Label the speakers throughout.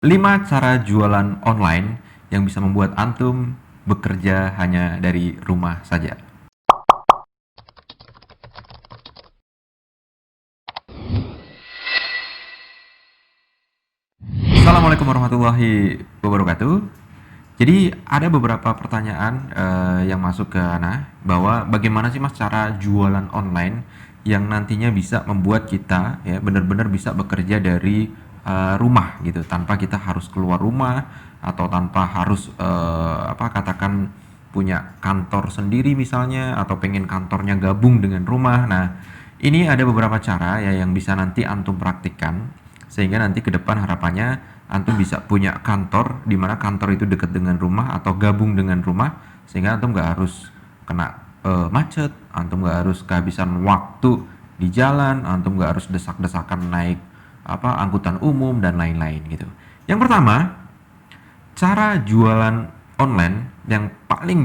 Speaker 1: 5 cara jualan online yang bisa membuat antum bekerja hanya dari rumah saja. Assalamualaikum warahmatullahi wabarakatuh. Jadi ada beberapa pertanyaan yang masuk ke Ana bahwa bagaimana sih Mas cara jualan online yang nantinya bisa membuat kita ya benar-benar bisa bekerja dari rumah gitu tanpa kita harus keluar rumah atau tanpa harus katakan punya kantor sendiri misalnya atau pengen kantornya gabung dengan rumah. Nah, ini ada beberapa cara ya yang bisa nanti antum praktikkan sehingga nanti ke depan harapannya antum bisa punya kantor di mana kantor itu dekat dengan rumah atau gabung dengan rumah sehingga antum nggak harus kena macet, antum nggak harus kehabisan waktu di jalan, antum nggak harus desak-desakan naik angkutan umum dan lain-lain gitu. Yang pertama, cara jualan online yang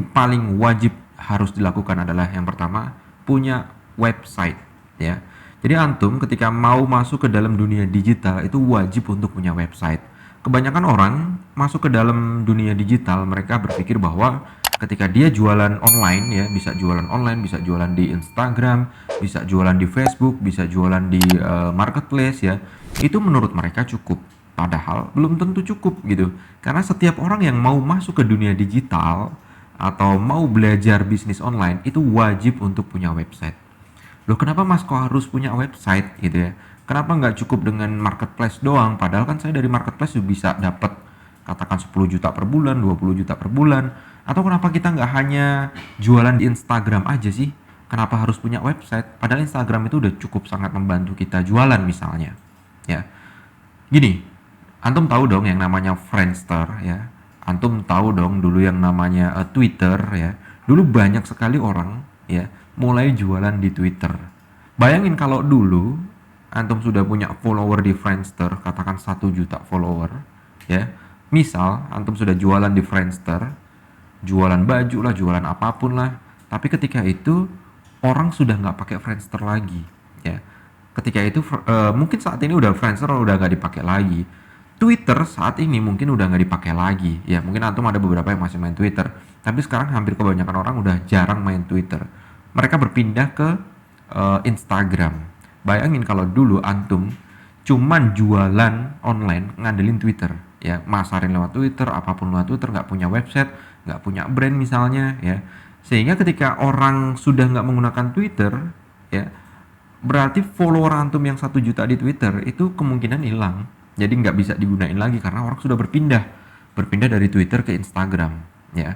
Speaker 1: paling wajib harus dilakukan adalah yang pertama punya website ya. Jadi antum ketika mau masuk ke dalam dunia digital itu wajib untuk punya website. Kebanyakan orang masuk ke dalam dunia digital mereka berpikir bahwa ketika dia jualan online ya, bisa jualan online, bisa jualan di Instagram, bisa jualan di Facebook, bisa jualan di marketplace ya. Itu menurut mereka cukup. Padahal belum tentu cukup gitu. Karena setiap orang yang mau masuk ke dunia digital atau mau belajar bisnis online itu wajib untuk punya website. Loh kenapa Mas kok harus punya website gitu ya? Kenapa nggak cukup dengan marketplace doang? Padahal kan saya dari marketplace juga bisa dapat katakan 10 juta per bulan, 20 juta per bulan. Atau kenapa kita nggak hanya jualan di Instagram aja sih? Kenapa harus punya website? Padahal Instagram itu udah cukup sangat membantu kita jualan misalnya. Ya. Gini, antum tahu dong yang namanya Friendster ya. Antum tahu dong dulu yang namanya Twitter ya. Dulu banyak sekali orang ya mulai jualan di Twitter. Bayangin kalau dulu antum sudah punya follower di Friendster, katakan 1 juta follower ya. Misal antum sudah jualan di Friendster, jualan baju lah, jualan apapun lah. Tapi ketika itu orang sudah nggak pakai Friendster lagi ya. Ketika itu mungkin saat ini udah Friendster udah nggak dipakai lagi. Twitter saat ini mungkin udah nggak dipakai lagi ya. Mungkin antum ada beberapa yang masih main Twitter, tapi sekarang hampir kebanyakan orang udah jarang main Twitter. Mereka berpindah ke Instagram. Bayangin kalau dulu antum cuman jualan online ngandelin Twitter ya, masarin lewat Twitter, apapun lewat Twitter, nggak punya website, nggak punya brand misalnya ya. Sehingga ketika orang sudah nggak menggunakan Twitter ya, berarti follower antum yang 1 juta di Twitter itu kemungkinan hilang. Jadi nggak bisa digunain lagi karena orang sudah berpindah dari Twitter ke Instagram ya.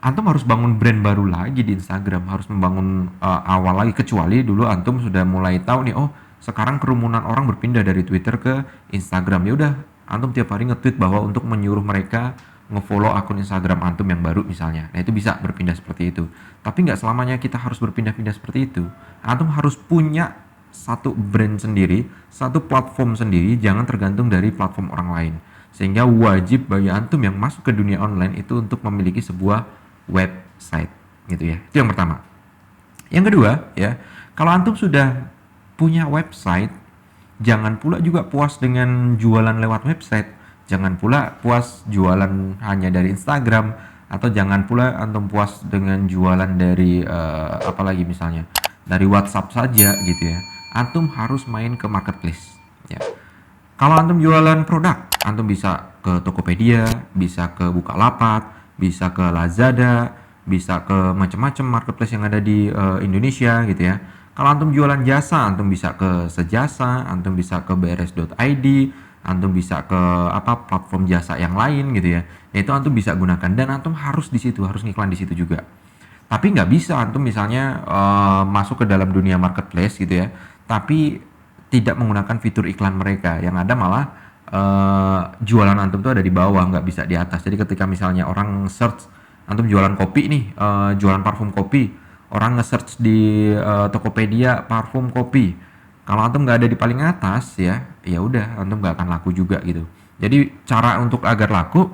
Speaker 1: Antum harus bangun brand baru lagi di Instagram, harus membangun awal lagi, kecuali dulu antum sudah mulai tahu nih, oh sekarang kerumunan orang berpindah dari Twitter ke Instagram. Ya udah, antum tiap hari nge-tweet bahwa untuk menyuruh mereka nge-follow akun Instagram antum yang baru misalnya. Nah, itu bisa berpindah seperti itu. Tapi nggak selamanya kita harus berpindah-pindah seperti itu. Antum harus punya satu brand sendiri, satu platform sendiri, jangan tergantung dari platform orang lain. Sehingga wajib bagi antum yang masuk ke dunia online itu untuk memiliki sebuah website gitu ya. Itu yang pertama. Yang kedua ya, kalau antum sudah punya website, jangan pula juga puas dengan jualan lewat website. Jangan pula puas jualan hanya dari Instagram, atau jangan pula antum puas dengan jualan dari apalagi misalnya dari WhatsApp saja gitu ya. Antum harus main ke marketplace ya. Kalau antum jualan produk, antum bisa ke Tokopedia, bisa ke Bukalapak, bisa ke Lazada, bisa ke macam-macam marketplace yang ada di Indonesia gitu ya. Kalau antum jualan jasa, antum bisa ke Sejasa, antum bisa ke brs.id, antum bisa ke platform jasa yang lain gitu ya. Itu antum bisa gunakan dan antum harus di situ, harus ngiklan di situ juga. Tapi nggak bisa antum misalnya masuk ke dalam dunia marketplace gitu ya, tapi tidak menggunakan fitur iklan mereka. Yang ada malah jualan antum tuh ada di bawah, nggak bisa di atas. Jadi ketika misalnya orang search antum jualan kopi nih, jualan parfum kopi, orang nge-search di Tokopedia parfum kopi, kalau antum nggak ada di paling atas ya, ya udah antum nggak akan laku juga gitu. Jadi cara untuk agar laku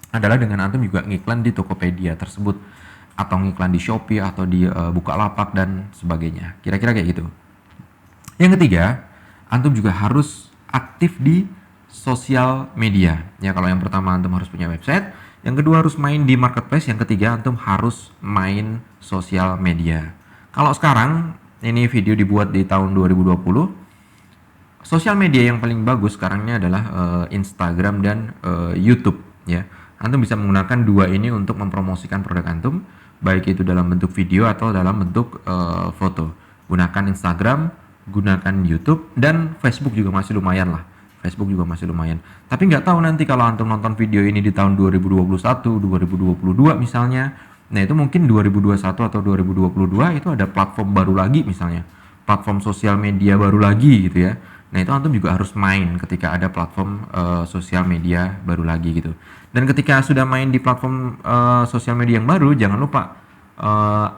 Speaker 1: adalah dengan antum juga ngiklan di Tokopedia tersebut, atau ngiklan di Shopee atau di Bukalapak dan sebagainya. Kira-kira kayak gitu. Yang ketiga, antum juga harus aktif di sosial media. Ya, kalau yang pertama antum harus punya website, yang kedua harus main di marketplace, yang ketiga antum harus main sosial media. Kalau sekarang ini video dibuat di tahun 2020, sosial media yang paling bagus sekarang ini adalah Instagram dan YouTube ya. Antum bisa menggunakan dua ini untuk mempromosikan produk antum, baik itu dalam bentuk video atau dalam bentuk foto. Gunakan Instagram, gunakan YouTube, dan Facebook juga masih lumayan lah. Facebook juga masih lumayan. Tapi nggak tahu nanti kalau antum nonton video ini di tahun 2021, 2022 misalnya, nah itu mungkin 2021 atau 2022 itu ada platform baru lagi misalnya, platform sosial media baru lagi gitu ya. Nah itu antum juga harus main ketika ada platform sosial media baru lagi gitu. Dan ketika sudah main di platform sosial media yang baru, jangan lupa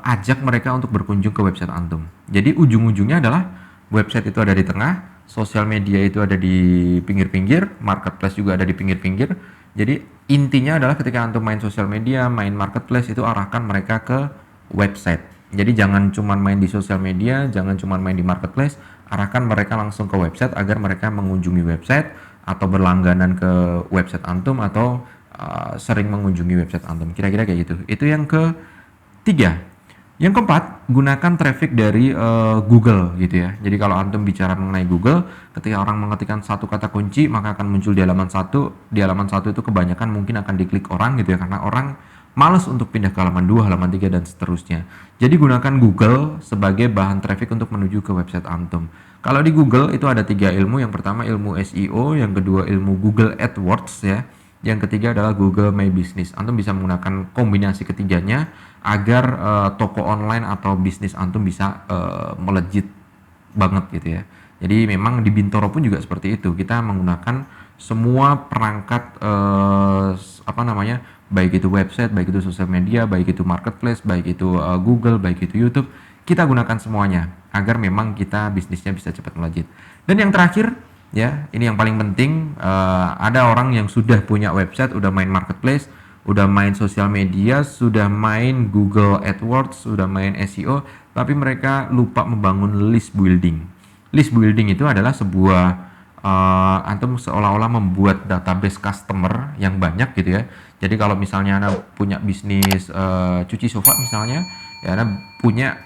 Speaker 1: ajak mereka untuk berkunjung ke website antum. Jadi ujung-ujungnya adalah website itu ada di tengah, sosial media itu ada di pinggir-pinggir, marketplace juga ada di pinggir-pinggir. Jadi intinya adalah ketika antum main sosial media, main marketplace, itu arahkan mereka ke website. Jadi jangan cuma main di sosial media, jangan cuma main di marketplace, arahkan mereka langsung ke website agar mereka mengunjungi website atau berlangganan ke website antum atau sering mengunjungi website antum. Kira-kira kayak gitu. Itu yang ketiga. Yang keempat, gunakan traffic dari Google gitu ya. Jadi kalau antum bicara mengenai Google, ketika orang mengetikkan satu kata kunci, maka akan muncul di halaman satu. Di halaman satu itu kebanyakan mungkin akan diklik orang gitu ya, karena orang males untuk pindah ke halaman 2, halaman 3, dan seterusnya. Jadi gunakan Google sebagai bahan traffic untuk menuju ke website antum. Kalau di Google itu ada 3 ilmu. Yang pertama ilmu SEO, yang kedua ilmu Google AdWords ya. Yang ketiga adalah Google My Business. Antum bisa menggunakan kombinasi ketiganya agar toko online atau bisnis antum bisa melejit banget gitu ya. Jadi memang di Bintoro pun juga seperti itu. Kita menggunakan semua perangkat baik itu website, baik itu sosial media, baik itu marketplace, baik itu Google, baik itu YouTube, kita gunakan semuanya agar memang kita bisnisnya bisa cepat melejit. Dan yang terakhir ya, ini yang paling penting, ada orang yang sudah punya website, udah main marketplace, udah main sosial media, sudah main Google AdWords, sudah main SEO, tapi mereka lupa membangun list building. List building itu adalah sebuah antum seolah-olah membuat database customer yang banyak gitu ya. Jadi kalau misalnya Anda punya bisnis cuci sofa misalnya, ya Anda punya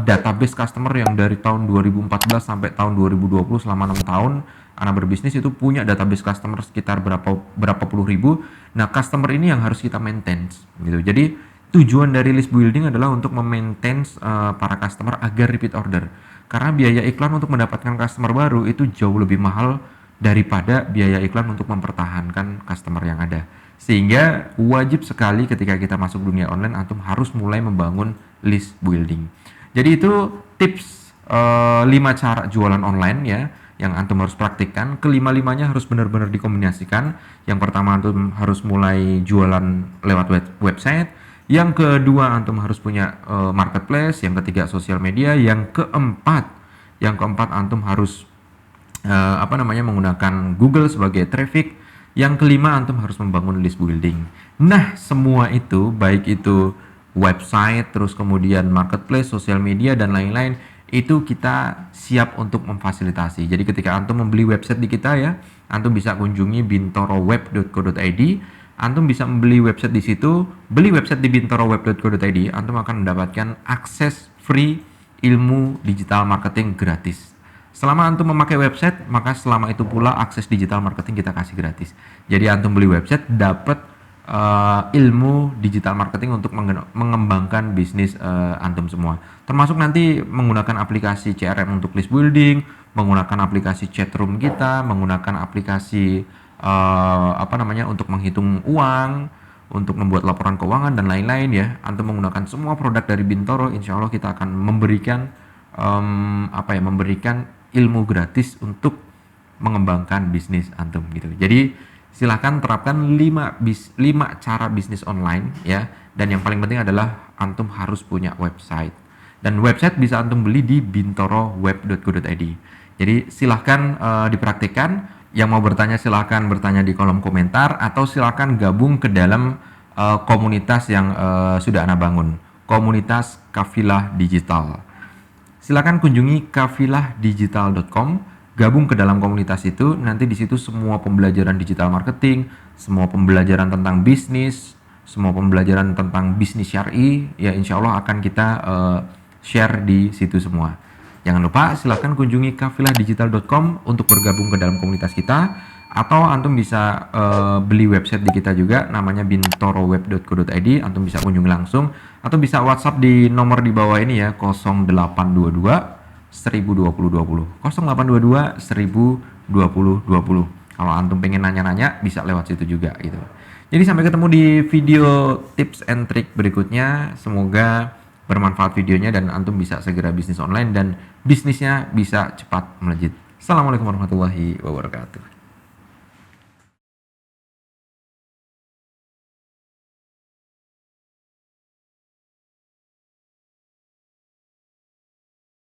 Speaker 1: database customer yang dari tahun 2014 sampai tahun 2020, selama 6 tahun Anda berbisnis, itu punya database customer sekitar berapa puluh ribu. Nah, customer ini yang harus kita maintain gitu. Jadi tujuan dari list building adalah untuk memaintain para customer agar repeat order. Karena biaya iklan untuk mendapatkan customer baru itu jauh lebih mahal daripada biaya iklan untuk mempertahankan customer yang ada. Sehingga wajib sekali ketika kita masuk dunia online, antum harus mulai membangun list building. Jadi itu tips 5 cara jualan online ya, yang antum harus praktikkan. Kelima-limanya harus benar-benar dikombinasikan. Yang pertama, antum harus mulai jualan lewat website. Yang kedua, antum harus punya marketplace. Yang ketiga, sosial media. Yang keempat antum harus menggunakan Google sebagai traffic. Yang kelima, antum harus membangun list building. Nah, semua itu, baik itu website, terus kemudian marketplace, sosial media, dan lain-lain, itu kita siap untuk memfasilitasi. Jadi ketika antum membeli website di kita ya, antum bisa kunjungi bintoroweb.co.id. Antum bisa membeli website di situ, beli website di bintoroweb.co.id, antum akan mendapatkan akses free ilmu digital marketing gratis. Selama antum memakai website, maka selama itu pula akses digital marketing kita kasih gratis. Jadi antum beli website, dapat ilmu digital marketing untuk mengembangkan bisnis antum semua. Termasuk nanti menggunakan aplikasi CRM untuk list building, menggunakan aplikasi chatroom kita, menggunakan aplikasi untuk menghitung uang, untuk membuat laporan keuangan dan lain-lain ya. Antum menggunakan semua produk dari Bintoro, insya Allah kita akan memberikan memberikan ilmu gratis untuk mengembangkan bisnis antum gitu. Jadi silahkan terapkan 5 cara bisnis online ya. Dan yang paling penting adalah antum harus punya website. Dan website bisa antum beli di bintoroweb.co.id. Jadi silahkan dipraktikkan. Yang mau bertanya silahkan bertanya di kolom komentar, atau silahkan gabung ke dalam komunitas yang sudah Anda bangun, komunitas Kafilah Digital. Silakan kunjungi kafilahdigital.com gabung ke dalam komunitas itu, nanti di situ semua pembelajaran digital marketing, semua pembelajaran tentang bisnis, semua pembelajaran tentang bisnis syar'i, ya insya Allah akan kita share di situ semua. Jangan lupa silahkan kunjungi kafilahdigital.com untuk bergabung ke dalam komunitas kita, atau antum bisa beli website di kita juga, namanya bintoroweb.co.id. Antum bisa kunjungi langsung atau bisa WhatsApp di nomor di bawah ini ya, 0822 1020 20 0822 1020 20. Kalau antum pengen nanya-nanya bisa lewat situ juga gitu. Jadi sampai ketemu di video tips and trick berikutnya. Semoga bermanfaat videonya dan antum bisa segera bisnis online dan bisnisnya bisa cepat melejit. Assalamualaikum warahmatullahi wabarakatuh.